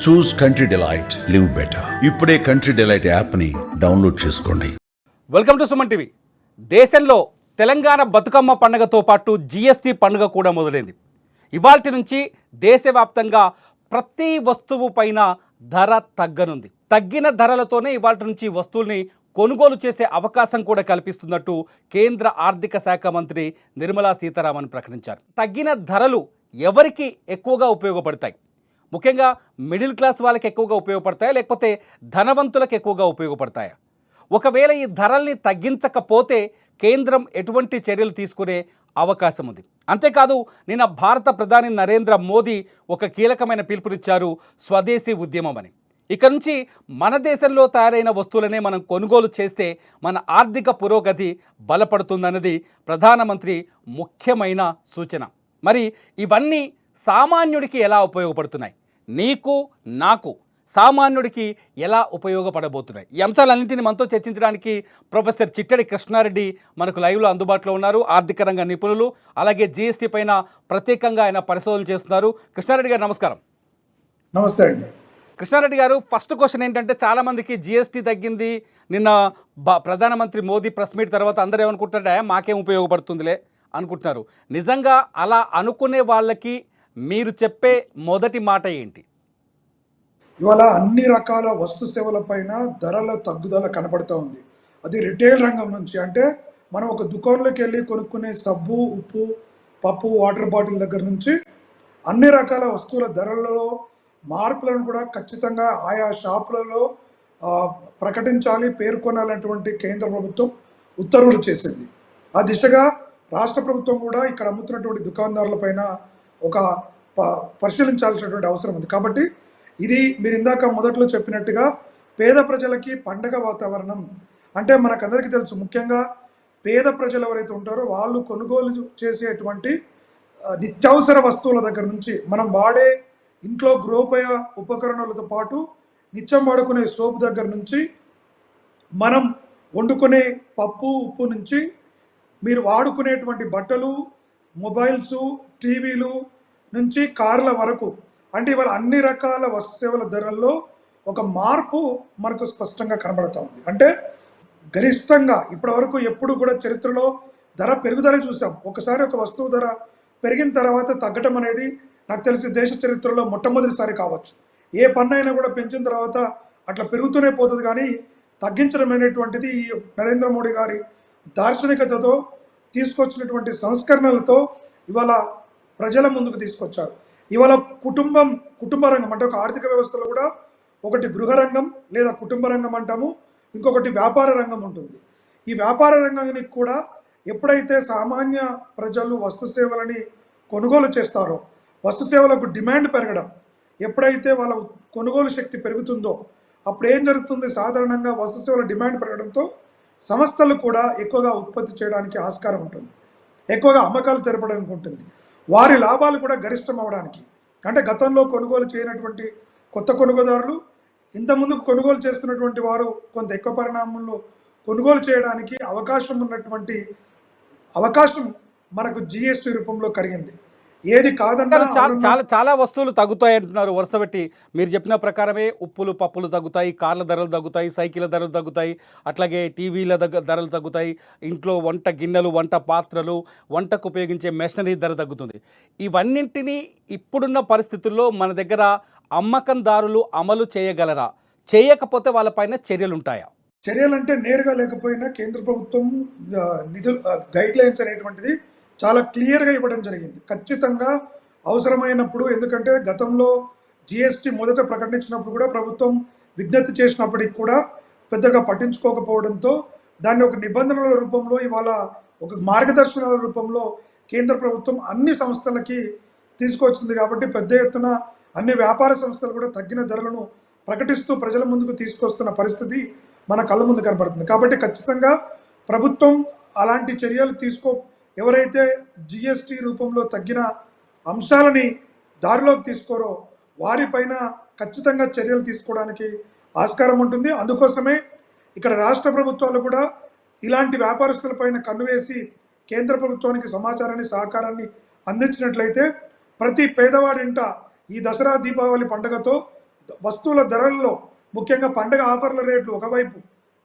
చూస్ country delight, live better. ఇప్పుడే country delight యాప్ని download చేసుకోండి. Welcome to Suman TV. దేశంలో తెలంగాణ బతుకమ్మ పండుగతో పాటు జీఎస్టీ పండుగ కూడా మొదలైంది. ఇవాల్టి నుంచి దేశవ్యాప్తంగా ప్రతి వస్తువు పైన ధర తగ్గనుంది. తగ్గిన ధరలతోనే ఇవాల్టి నుంచి వస్తువుల్ని కొనుగోలు చేసే అవకాశం కూడా కల్పిస్తున్నట్టు కేంద్ర ఆర్థిక శాఖ మంత్రి నిర్మలా సీతారామన్ ప్రకటించారు. తగ్గిన ధరలు ఎవరికి ఎక్కువగా ఉపయోగపడతాయి? ముఖ్యంగా మిడిల్ క్లాస్ వాళ్ళకి ఎక్కువగా ఉపయోగపడతాయా, లేకపోతే ధనవంతులకు ఎక్కువగా ఉపయోగపడతాయా? ఒకవేళ ఈ ధరల్ని తగ్గించకపోతే కేంద్రం ఎటువంటి చర్యలు తీసుకునే అవకాశం ఉంది? అంతేకాదు, నిన్న భారత ప్రధాని నరేంద్ర మోదీ ఒక కీలకమైన పిలుపునిచ్చారు, స్వదేశీ ఉద్యమం అని. ఇక నుంచి మన దేశంలో తయారైన వస్తువులనే మనం కొనుగోలు చేస్తే మన ఆర్థిక పురోగతి బలపడుతుందన్నది ప్రధానమంత్రి ముఖ్యమైన సూచన. మరి ఇవన్నీ సామాన్యుడికి ఎలా ఉపయోగపడుతున్నాయి? నీకు నాకు సామాన్యుడికి ఎలా ఉపయోగపడబోతున్నాయి? ఈ అంశాలన్నింటినీ మనతో చర్చించడానికి ప్రొఫెసర్ చిట్టడి కృష్ణారెడ్డి మనకు లైవ్లో అందుబాటులో ఉన్నారు. ఆర్థిక రంగ నిపుణులు, అలాగే జీఎస్టీ పైన ప్రత్యేకంగా ఆయన పరిశోధన చేస్తున్నారు. కృష్ణారెడ్డి గారు నమస్కారం. నమస్తే అండి. కృష్ణారెడ్డి గారు, ఫస్ట్ క్వశ్చన్ ఏంటంటే, చాలామందికి జీఎస్టీ తగ్గింది, నిన్న ప్రధానమంత్రి మోదీ ప్రెస్ మీట్ తర్వాత అందరూ ఏమనుకుంటారంటే మాకేం ఉపయోగపడుతుందిలే అనుకుంటున్నారు. నిజంగా అలా అనుకునే వాళ్ళకి మీరు చెప్పే మొదటి మాట ఏంటి? ఇవాళ అన్ని రకాల వస్తు సేవల పైన ధరల తగ్గుదల కనబడుతూ ఉంది. అది రిటైల్ రంగం నుంచి, అంటే మనం ఒక దుకాణంలోకి వెళ్ళి కొనుక్కునే సబ్బు, ఉప్పు, పప్పు, వాటర్ బాటిల్ దగ్గర నుంచి అన్ని రకాల వస్తువుల ధరలలో మార్పులను కూడా ఖచ్చితంగా ఆయా షాపులలో ప్రకటించాలి, పేర్కొనాలన్నటువంటి కేంద్ర ప్రభుత్వం ఉత్తర్వులు చేసింది. ఆ దిశగా రాష్ట్ర ప్రభుత్వం కూడా ఇక్కడ అమ్ముతున్నటువంటి దుకాణదారుల పైన ఒక పరిశీలించాల్సినటువంటి అవసరం ఉంది. కాబట్టి ఇది మీరు ఇందాక మొదట్లో చెప్పినట్టుగా పేద ప్రజలకి పండగ వాతావరణం. అంటే మనకందరికీ తెలుసు, ముఖ్యంగా పేద ప్రజలు ఎవరైతే ఉంటారో వాళ్ళు కొనుగోలు చేసేటువంటి నిత్యావసర వస్తువుల దగ్గర నుంచి, మనం వాడే ఇంట్లో గృహోపయ ఉపకరణాలతో పాటు నిత్యం వాడుకునే సోప్ దగ్గర నుంచి, మనం వండుకునే పప్పు ఉప్పు నుంచి, మీరు వాడుకునేటువంటి బట్టలు, మొబైల్స్, టీవీలు నుంచి కార్ల వరకు, అంటే ఇవాళ అన్ని రకాల వస్తు సేవల ధరల్లో ఒక మార్పు మనకు స్పష్టంగా కనబడుతూ ఉంది. అంటే గరిష్టంగా ఇప్పటి వరకు ఎప్పుడు కూడా చరిత్రలో ధర పెరుగుదల చూసాం. ఒకసారి ఒక వస్తువు ధర పెరిగిన తర్వాత తగ్గటం అనేది నాకు తెలిసి దేశ చరిత్రలో మొట్టమొదటిసారి కావచ్చు. ఏ పన్నైనా కూడా పెంచిన తర్వాత అట్లా పెరుగుతూనే పోతుంది, కానీ తగ్గించడం అనేటువంటిది ఈ నరేంద్ర మోడీ గారి దార్శనికతతో తీసుకొచ్చినటువంటి సంస్కరణలతో ఇవాళ ప్రజల ముందుకు తీసుకొచ్చారు. ఇవాళ కుటుంబ రంగం అంటే ఒక ఆర్థిక వ్యవస్థలో కూడా ఒకటి గృహ రంగం లేదా కుటుంబ రంగం అంటాము, ఇంకొకటి వ్యాపార రంగం ఉంటుంది. ఈ వ్యాపార రంగానికి కూడా ఎప్పుడైతే సామాన్య ప్రజలు వస్తు సేవలని కొనుగోలు చేస్తారో, వస్తు సేవలకు డిమాండ్ పెరగడం, ఎప్పుడైతే వాళ్ళ కొనుగోలు శక్తి పెరుగుతుందో అప్పుడు ఏం జరుగుతుంది? సాధారణంగా వస్తు సేవల డిమాండ్ పెరగడంతో సంస్థలు కూడా ఎక్కువగా ఉత్పత్తి చేయడానికి ఆస్కారం ఉంటుంది, ఎక్కువగా అమ్మకాలు జరపడానికి ఉంటుంది, వారి లాభాలు కూడా గరిష్టం అవడానికి. అంటే గతంలో కొనుగోలు చేయనటువంటి కొత్త కొనుగోదారులు ఇంతకుముందు కొనుగోలు చేస్తున్నటువంటి వారు కొంత ఎక్కువ పరిణామంలో కొనుగోలు చేయడానికి అవకాశం మనకు జిఎస్టీ రూపంలో కలిగింది. ఏది కాదన్నా చాలా వస్తువులు తగ్గుతాయి అంటున్నారు వరుస పెట్టి. మీరు చెప్పిన ప్రకారమే ఉప్పులు పప్పులు తగ్గుతాయి, కార్ల ధరలు తగ్గుతాయి, సైకిళ్ళ ధరలు తగ్గుతాయి, అట్లాగే టీవీల ధరలు తగ్గుతాయి, ఇంట్లో వంట గిన్నెలు, వంట పాత్రలు, వంటకు ఉపయోగించే మెషినరీ ధర తగ్గుతుంది. ఇవన్నింటినీ ఇప్పుడున్న పరిస్థితుల్లో మన దగ్గర అమ్మకందారులు అమలు చేయగలరా? చేయకపోతే వాళ్ళపైన చర్యలు ఉంటాయా? చర్యలు అంటే నేరుగా లేకపోయినా కేంద్ర ప్రభుత్వం నిధులు గైడ్ లైన్స్ అనేటువంటిది చాలా క్లియర్గా ఇవ్వడం జరిగింది. ఖచ్చితంగా అవసరమైనప్పుడు, ఎందుకంటే గతంలో జిఎస్టీ మొదట ప్రకటించినప్పుడు కూడా ప్రభుత్వం విజ్ఞప్తి చేసినప్పటికి కూడా పెద్దగా పట్టించుకోకపోవడంతో దాన్ని ఒక నిబంధనల రూపంలో, ఇవాళ ఒక మార్గదర్శనాల రూపంలో కేంద్ర ప్రభుత్వం అన్ని సంస్థలకి తీసుకొచ్చింది. కాబట్టి పెద్ద ఎత్తున అన్ని వ్యాపార సంస్థలు కూడా తగ్గిన ధరలను ప్రకటిస్తూ ప్రజల ముందుకు తీసుకొస్తున్న పరిస్థితి మన కళ్ళ ముందు కనబడుతుంది. కాబట్టి ఖచ్చితంగా ప్రభుత్వం అలాంటి చర్యలు ఎవరైతే జిఎస్టీ రూపంలో తగ్గిన అంశాలని దారిలోకి తీసుకోరో వారిపైన ఖచ్చితంగా చర్యలు తీసుకోవడానికి ఆస్కారం ఉంటుంది. అందుకోసమే ఇక్కడ రాష్ట్ర ప్రభుత్వాలు కూడా ఇలాంటి వ్యాపారస్తులపైన కన్నువేసి కేంద్ర ప్రభుత్వానికి సమాచారాన్ని, సహకారాన్ని అందించినట్లయితే ప్రతి పేదవాడింట ఈ దసరా దీపావళి పండుగతో వస్తువుల ధరల్లో ముఖ్యంగా పండగ ఆఫర్ల రేట్లు ఒకవైపు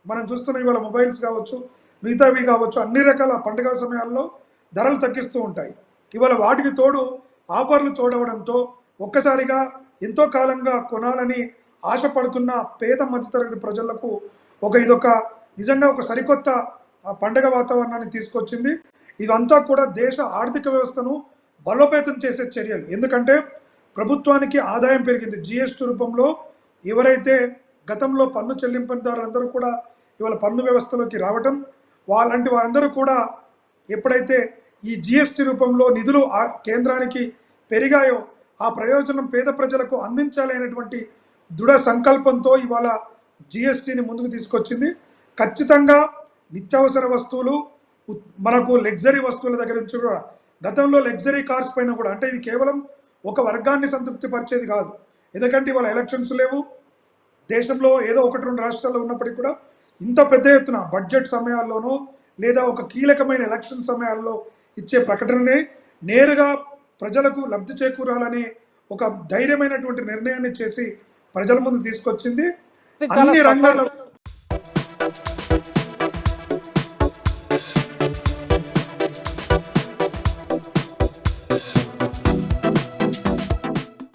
మనం చూస్తున్న ఇవాళ మొబైల్స్ కావచ్చు, మిగతావి కావచ్చు, అన్ని రకాల పండుగ సమయాల్లో ధరలు తగ్గిస్తూ ఉంటాయి. ఇవాళ వాటికి తోడు ఆఫర్లు తోడవడంతో ఒక్కసారిగా ఎంతో కాలంగా కొనాలని ఆశపడుతున్న పేద మధ్యతరగతి ప్రజలకు ఇదొక నిజంగా ఒక సరికొత్త పండగ వాతావరణాన్ని తీసుకొచ్చింది. ఇదంతా కూడా దేశ ఆర్థిక వ్యవస్థను బలోపేతం చేసే చర్యలు. ఎందుకంటే ప్రభుత్వానికి ఆదాయం పెరిగింది. జిఎస్టీ రూపంలో ఎవరైతే గతంలో పన్ను చెల్లింపుదారులందరూ కూడా ఇవాళ పన్ను వ్యవస్థలోకి రావటం, వాళ్ళంటి వారందరూ కూడా ఎప్పుడైతే ఈ జిఎస్టీ రూపంలో నిధులు కేంద్రానికి పెరిగాయో ఆ ప్రయోజనం పేద ప్రజలకు అందించాలి అనేటువంటి దృఢ సంకల్పంతో ఇవాళ జిఎస్టీని ముందుకు తీసుకొచ్చింది. ఖచ్చితంగా నిత్యావసర వస్తువులు, మనకు లగ్జరీ వస్తువుల దగ్గర నుంచి కూడా, గతంలో లగ్జరీ కార్స్ పైన కూడా, అంటే ఇది కేవలం ఒక వర్గాన్ని సంతృప్తి పరిచేది కాదు. ఎందుకంటే ఇవాళ ఎలక్షన్స్ లేవు, దేశంలో ఏదో 1-2 రాష్ట్రాల్లో ఉన్నప్పటికీ కూడా ఇంత పెద్ద ఎత్తున బడ్జెట్ సమయాల్లోనూ లేదా ఒక కీలకమైన ఎలక్షన్ సమయాల్లో ఇచ్చే ప్రకటననే నేరుగా ప్రజలకు లబ్ధి చేకూరాలని ఒక ధైర్యమైనటువంటి నిర్ణయాన్ని చేసి ప్రజల ముందు తీసుకొచ్చింది. చాలా అన్ని రంగాల